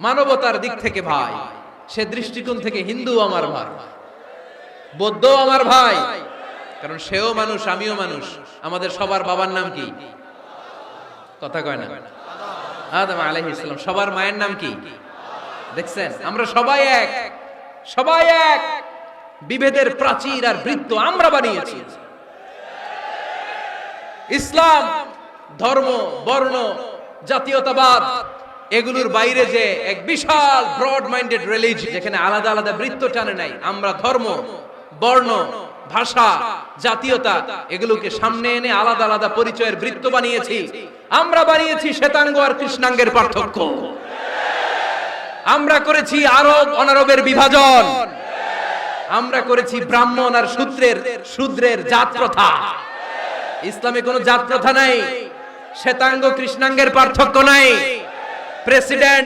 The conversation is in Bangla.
মানবতার দিক থেকে ভাই, সে দৃষ্টিকোণ থেকে হিন্দু আমার ভাই, বৌদ্ধ আমার ভাই, কারণ সেও মানুষ আমিও মানুষ। আমাদের সবার বাবার নাম কি? কথা কয় না? আদম আলাইহিস সালাম। সবার মায়ের নাম কি? দেখছেন, আমরা সবাই এক, সবাই এক। বিভেদের প্রাচীর আর বৃত্ত আমরা বানিয়েছি। ইসলাম ধর্ম, বর্ণ, জাতীয়তাবাদ এগুলোর বাইরে যে এক বিশাল ব্রড মাইন্ডেড রিলিজিয়ন, যেখানে আলাদা আলাদা বৃত্ত টানে নাই। আমরা ধর্ম, বর্ণ, ভাষা, জাতীয়তা এগুলোকে সামনে এনে আলাদা আলাদা পরিচয়ের বৃত্ত বানিয়েছি। আমরা বানিয়েছি শ্বেতাঙ্গ আর কৃষ্ণাঙ্গের পার্থক্য। আমরা করেছি আরব অনারবের বিভাজন। আমরা করেছি ব্রাহ্মণ আর শূদ্রের জাত প্রথা। ইসলামে কোনো জাত প্রথা নাই, শ্বেতাঙ্গ কৃষ্ণাঙ্গের পার্থক্য নাই। প্রেসিডেন্ট